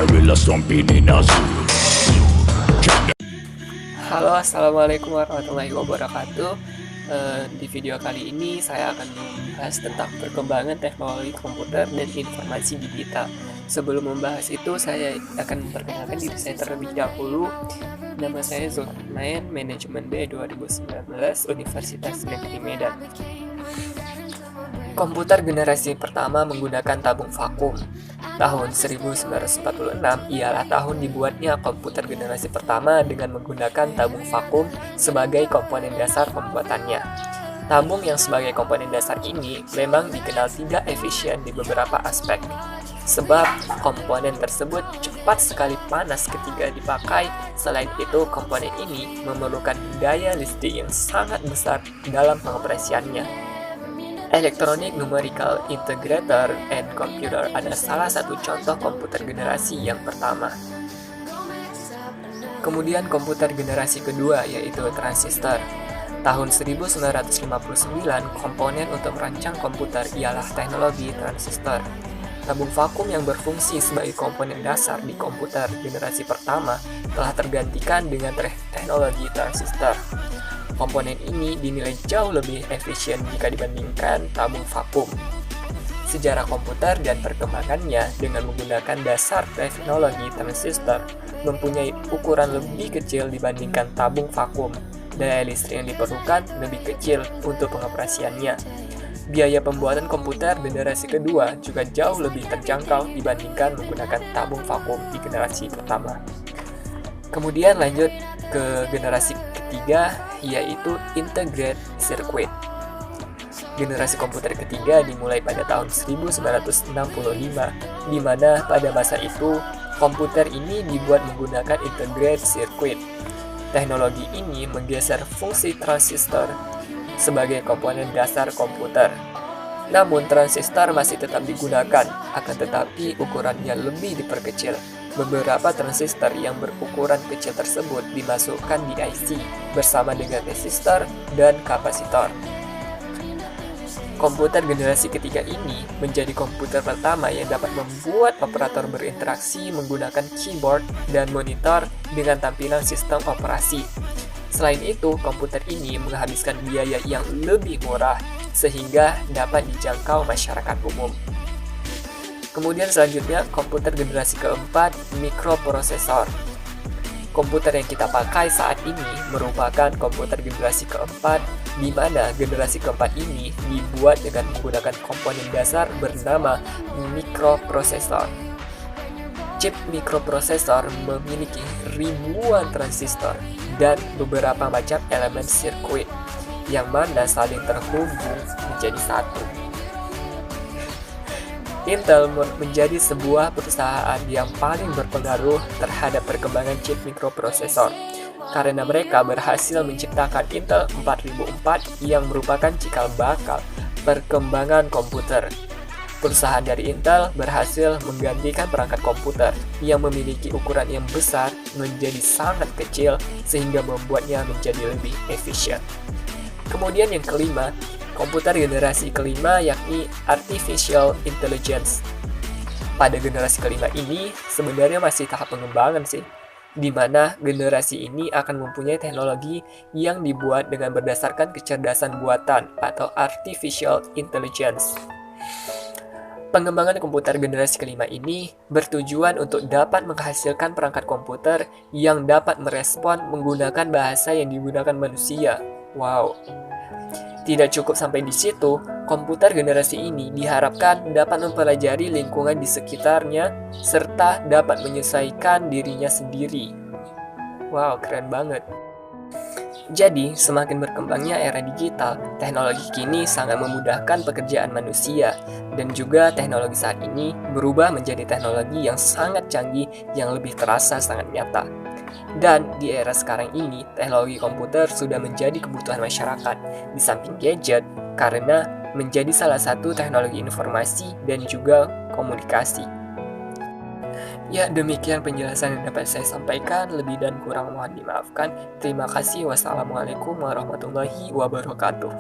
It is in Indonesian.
gorilla stomping in a zoo. Halo, assalamualaikum warahmatullahi wabarakatuh. Di video kali ini saya akan membahas tentang perkembangan teknologi komputer dan informasi digital. Sebelum membahas itu, saya akan memperkenalkan diri saya terlebih dahulu. Nama saya Zulkarnain, Manajemen B 2019, Universitas Negeri Medan. Komputer generasi pertama menggunakan tabung vakum. Tahun 1946 ialah tahun dibuatnya komputer generasi pertama dengan menggunakan tabung vakum sebagai komponen dasar pembuatannya. Tabung yang sebagai komponen dasar ini memang dikenal tidak efisien di beberapa aspek, sebab komponen tersebut cepat sekali panas ketika dipakai. Selain itu, komponen ini memerlukan daya listrik yang sangat besar dalam pengoperasiannya. Electronic Numerical Integrator and Computer adalah salah satu contoh komputer generasi yang pertama. Kemudian komputer generasi kedua yaitu transistor. Tahun 1959, komponen untuk merancang komputer ialah teknologi transistor. Tabung vakum yang berfungsi sebagai komponen dasar di komputer generasi pertama telah tergantikan dengan teknologi transistor. Komponen ini dinilai jauh lebih efisien jika dibandingkan tabung vakum. Sejarah komputer dan perkembangannya dengan menggunakan dasar teknologi transistor mempunyai ukuran lebih kecil dibandingkan tabung vakum. Daya listrik yang diperlukan lebih kecil untuk pengoperasiannya. Biaya pembuatan komputer generasi kedua juga jauh lebih terjangkau dibandingkan menggunakan tabung vakum di generasi pertama. Kemudian lanjut ke generasi ketiga, yaitu Integrated Circuit. Generasi komputer ketiga dimulai pada tahun 1965, di mana pada masa itu komputer ini dibuat menggunakan Integrated Circuit. Teknologi ini menggeser fungsi transistor sebagai komponen dasar komputer. Namun transistor masih tetap digunakan, akan tetapi ukurannya lebih diperkecil. Beberapa transistor yang berukuran kecil tersebut dimasukkan di IC bersama dengan resistor dan kapasitor. Komputer generasi ketiga ini menjadi komputer pertama yang dapat membuat operator berinteraksi menggunakan keyboard dan monitor dengan tampilan sistem operasi. Selain itu, komputer ini menghabiskan biaya yang lebih murah sehingga dapat dijangkau masyarakat umum. Kemudian selanjutnya, komputer generasi keempat, mikroprosesor. Komputer yang kita pakai saat ini merupakan komputer generasi keempat, di mana generasi keempat ini dibuat dengan menggunakan komponen dasar bernama mikroprosesor. Chip mikroprosesor memiliki ribuan transistor dan beberapa macam elemen sirkuit, yang mana saling terhubung menjadi satu. Intel menjadi sebuah perusahaan yang paling berpengaruh terhadap perkembangan chip mikroprosesor karena mereka berhasil menciptakan Intel 4004 yang merupakan cikal bakal perkembangan komputer. Perusahaan dari Intel berhasil menggantikan perangkat komputer yang memiliki ukuran yang besar menjadi sangat kecil sehingga membuatnya menjadi lebih efisien. Kemudian yang kelima, komputer generasi kelima yakni Artificial Intelligence. Pada generasi kelima ini sebenarnya masih tahap pengembangan sih, di mana generasi ini akan mempunyai teknologi yang dibuat dengan berdasarkan kecerdasan buatan atau Artificial Intelligence. Pengembangan komputer generasi kelima ini bertujuan untuk dapat menghasilkan perangkat komputer yang dapat merespon menggunakan bahasa yang digunakan manusia. Wow! Tidak cukup sampai di situ, komputer generasi ini diharapkan dapat mempelajari lingkungan di sekitarnya serta dapat menyesuaikan dirinya sendiri. Wow, keren banget. Jadi, semakin berkembangnya era digital, teknologi kini sangat memudahkan pekerjaan manusia, dan juga teknologi saat ini berubah menjadi teknologi yang sangat canggih yang lebih terasa sangat nyata. Dan di era sekarang ini, teknologi komputer sudah menjadi kebutuhan masyarakat di samping gadget karena menjadi salah satu teknologi informasi dan juga komunikasi. Ya, demikian penjelasan yang dapat saya sampaikan. Lebih dan kurang mohon dimaafkan. Terima kasih. Wassalamualaikum warahmatullahi wabarakatuh.